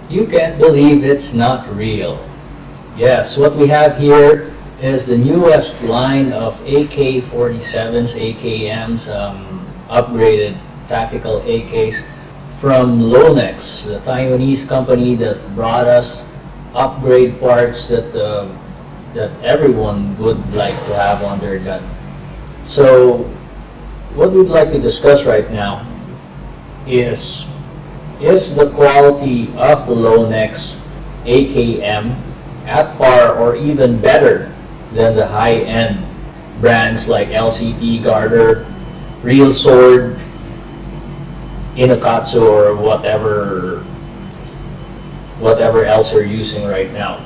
You can't believe it's not real. Yes, what we have here is the newest line of AK-47s, AKMs, upgraded tactical AKs from Lonex, the Taiwanese company that brought us upgrade parts that that everyone would like to have on their gun. So what we'd like to discuss right now is the quality of the Lonex AKM at par or even better than the high-end brands like LCT, Garter, Real Sword, Inokatsu, or whatever else you're using right now.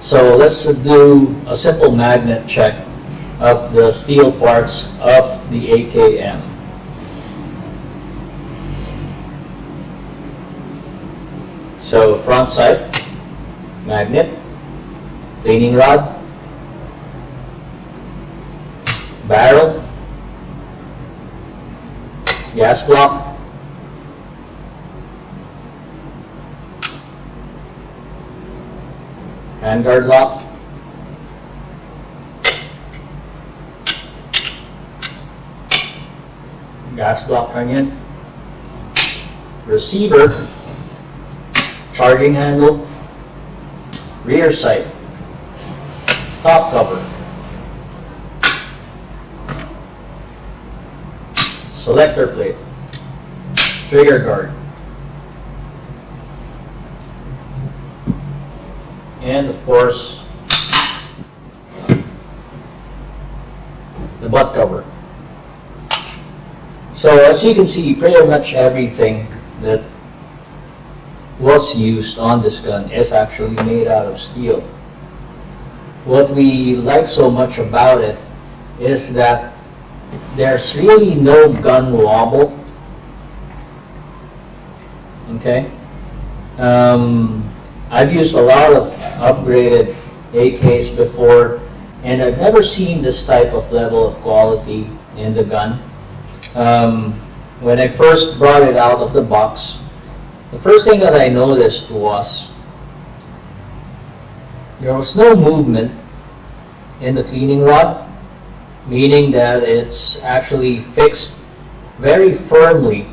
So let's do a simple magnet check of the steel parts of the AKM. So front sight, magnet, cleaning rod, barrel, gas block, handguard lock, gas block trunnion, receiver, charging handle, rear sight, top cover, selector plate, trigger guard, and of course the butt cover. So as you can see, pretty much everything that was used on this gun is actually made out of steel. What we like so much about it is that there's really no gun wobble. Okay, I've used a lot of upgraded AKs before, and I've never seen this type of level of quality in the gun. When I first brought it out of the box, the first thing that I noticed was there was no movement in the cleaning rod, meaning that it's actually fixed very firmly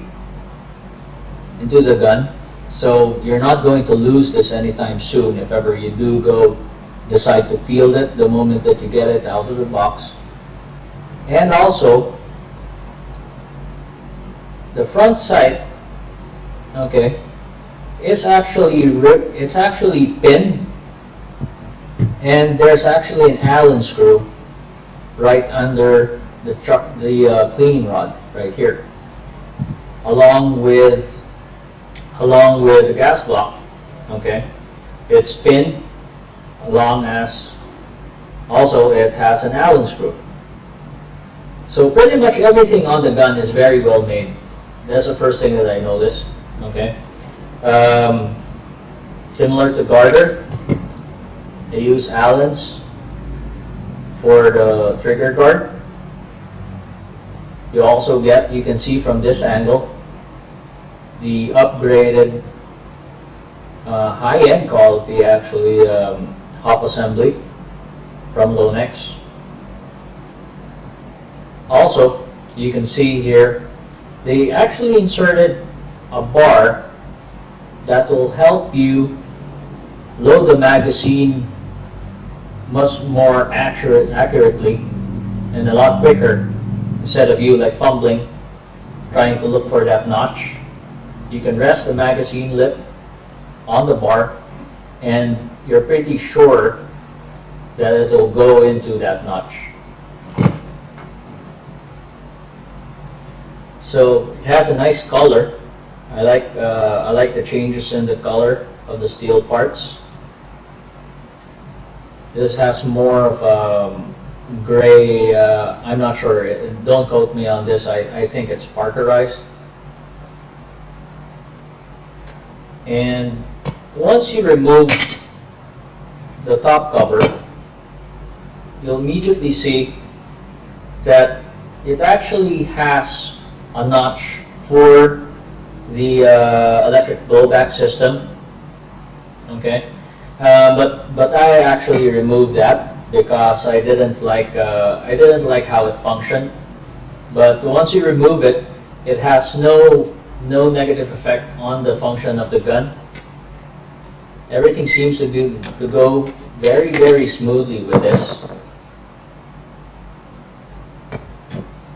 into the gun. So you're not going to lose this anytime soon if ever you do decide to field it the moment that you get it out of the box. And also the front sight, okay, it's actually pinned, and there's actually an Allen screw right under the cleaning rod right here, along with the gas block. Okay, it's pinned, along as also it has an Allen screw. So pretty much everything on the gun is very well made. That's the first thing that I noticed. Okay. Similar to Garter, they use Allens for the trigger guard. You also get, you can see from this angle, the upgraded high-end quality actually hop assembly from Lonex. Also, you can see here, they actually inserted a bar that will help you load the magazine much more accurately and a lot quicker, instead of you like fumbling trying to look for that notch. You can rest the magazine lip on the bar and you're pretty sure that it will go into that notch. So it has a nice color. I like the changes in the color of the steel parts. This has more of gray. I'm not sure. Don't quote me on this. I think it's parkerized. And once you remove the top cover, you'll immediately see that it actually has a notch for the electric blowback system Okay, but I actually removed that because I didn't like how it functioned. But once you remove it, it has no negative effect on the function of the gun. Everything seems to go very smoothly with this.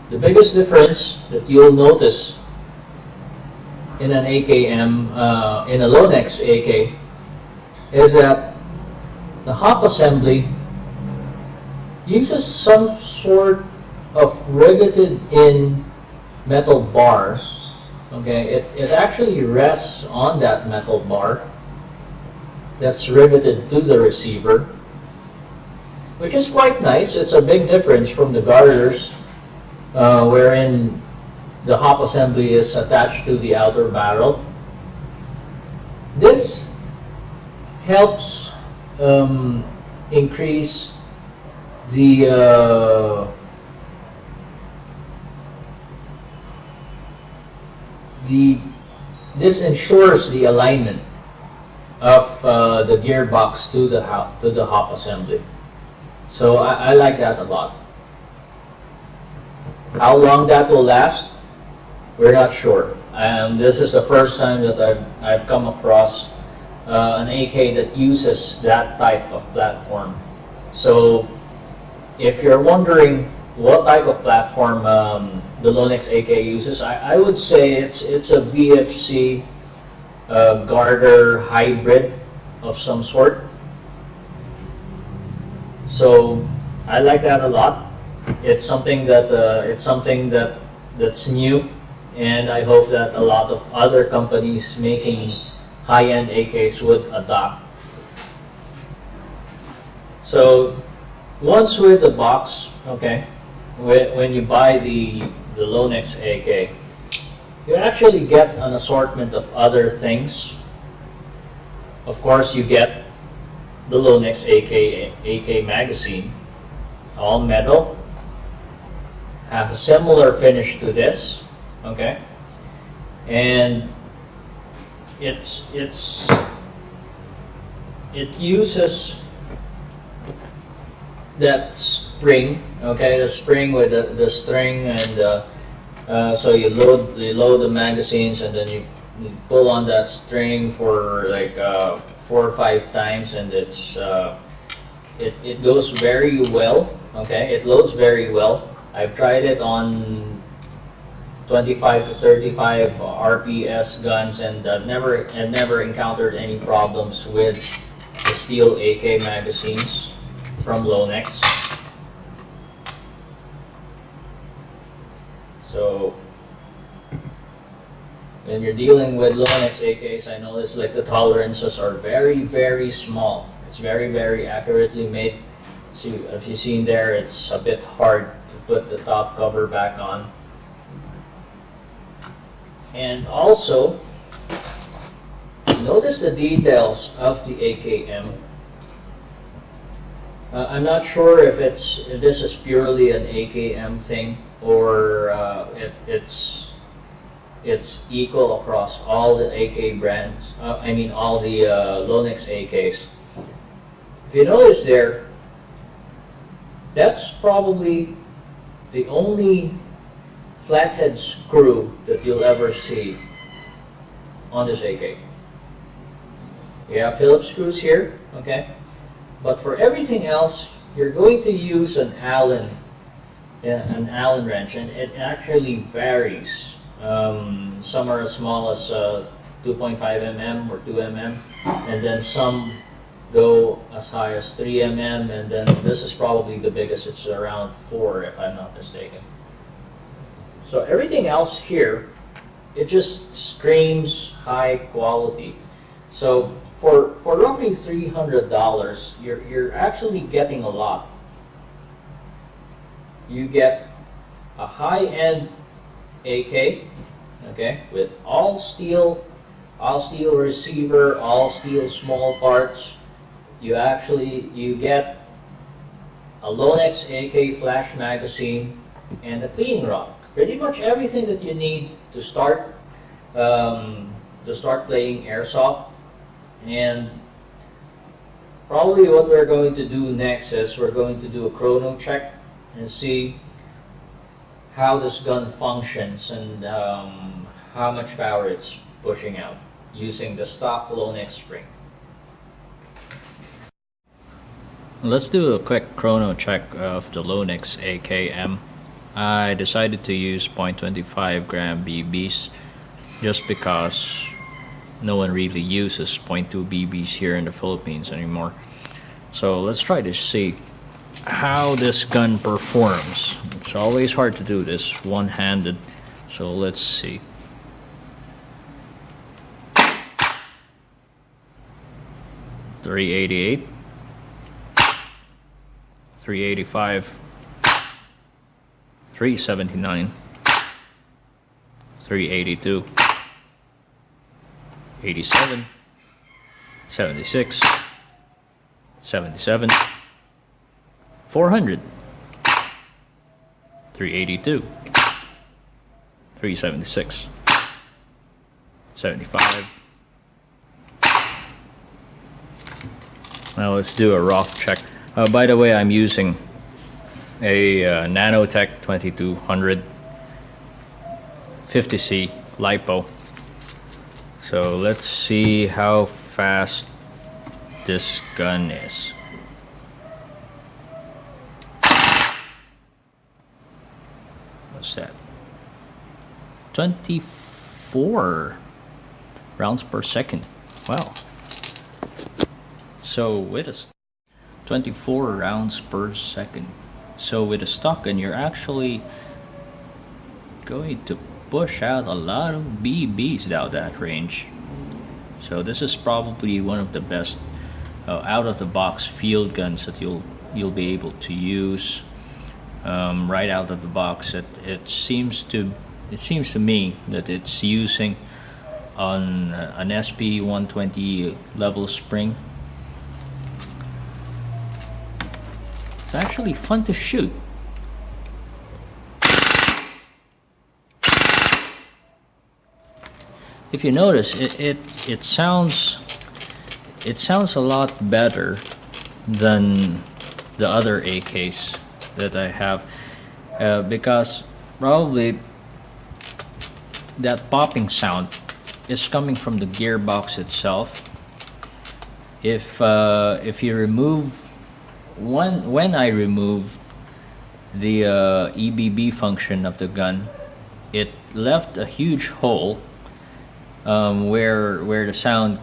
The biggest difference that you'll notice in an AKM, in a Lonex AK, is that the hop assembly uses some sort of riveted in metal bar. Okay, it actually rests on that metal bar that's riveted to the receiver, which is quite nice. It's a big difference from the garters, wherein the hop assembly is attached to the outer barrel. This helps increase this ensures the alignment of the gearbox to the hop assembly. So I like that a lot. How long that will last, we're not sure. This is the first time that I've come across an AK that uses that type of platform. So if you're wondering what type of platform the Lonex AK uses, I would say it's a VFC garter hybrid of some sort. So I like that a lot. It's something that's new, and I hope that a lot of other companies making high-end AKs would adopt. So once with the box, okay, when you buy the Lonex AK, you actually get an assortment of other things. Of course, you get the Lonex AK magazine, all metal, has a similar finish to this, okay, and it uses that spring, okay, the spring with the string, and so you load the magazines, and then you pull on that string for like 4 or 5 times, and it goes very well. Okay, it loads very well. I've tried it on 25 to 35 RPS guns, and I've never encountered any problems with the steel AK magazines from Lonex. So when you're dealing with Lonex AKs, I notice like the tolerances are very small. It's very accurately made. See, if you've seen there, it's a bit hard to put the top cover back on. And also, notice the details of the AKM. I'm not sure if this is purely an AKM thing, or it's equal across all the AK brands. I mean all the Lonex AKs. If you notice there, that's probably the only flathead screw that you'll ever see on this AK. You have Phillips screws here, okay? But for everything else, you're going to use an Allen wrench, and it actually varies. Some are as small as 2.5 mm or 2 mm, and then some go as high as 3 mm, and then this is probably the biggest. It's around 4, if I'm not mistaken. So everything else here, it just screams high quality. So for roughly $300, you're actually getting a lot. You get a high-end AK, okay, with all steel receiver, all steel small parts. You get a Lonex AK flash magazine and a cleaning rod. Pretty much everything that you need to start playing airsoft. And Probably what we're going to do next is we're going to do a chrono check and see how this gun functions and how much power it's pushing out using the stock Lonex spring. Let's do a quick chrono check of the Lonex AKM. I decided to use 0.25 gram BBs just because no one really uses 0.2 BBs here in the Philippines anymore. So let's try to see how this gun performs. It's always hard to do this one-handed, so let's see. .388, 385, 379, 382, 87, 76, 77, 400, 382, 376, 75. Now let's do a rock check. By the way, I'm using a Nanotech 2200 50C LiPo. So let's see how fast this gun is. What's that? 24 rounds per second. Wow. So with a 24 rounds per second. So with a stock gun, you're actually going to push out a lot of BBs out that range. So this is probably one of the best out-of-the-box field guns that you'll be able to use right out of the box. It seems to me that it's using on an SP 120 level spring. It's actually fun to shoot. If you notice, it sounds a lot better than the other AKs that I have, because probably that popping sound is coming from the gearbox itself. If you remove when I remove the EBB function of the gun, it left a huge hole where the sound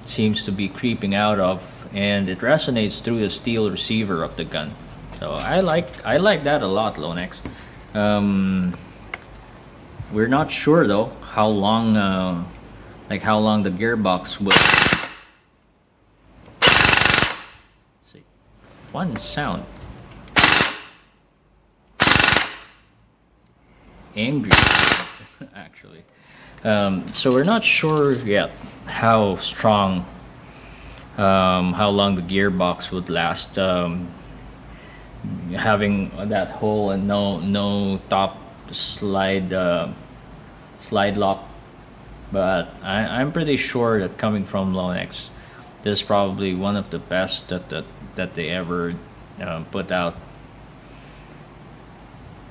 seems to be creeping out of, and it resonates through the steel receiver of the gun. So I like that a lot, Lonex. We're not sure though how long the gearbox will. See, fun sound. Angry actually. So we're not sure yet how strong, how long the gearbox would last, having that hole and no top slide lock. But I'm pretty sure that coming from Lonex, this is probably one of the best that they ever put out.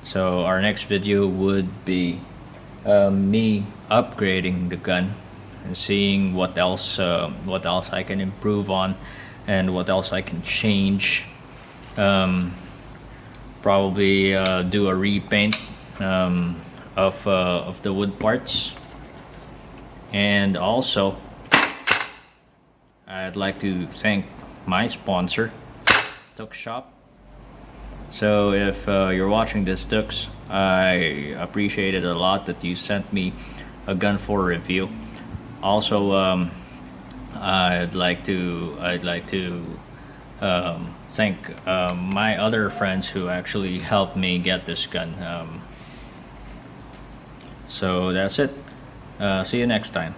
So our next video would be me upgrading the gun and seeing what else I can improve on and what else I can change. Probably do a repaint of the wood parts, and also I'd like to thank my sponsor, Tuk Shop. So if you're watching this, Tux, I appreciate it a lot that you sent me a gun for review. Also, I'd like to thank my other friends who actually helped me get this gun. So that's it. See you next time.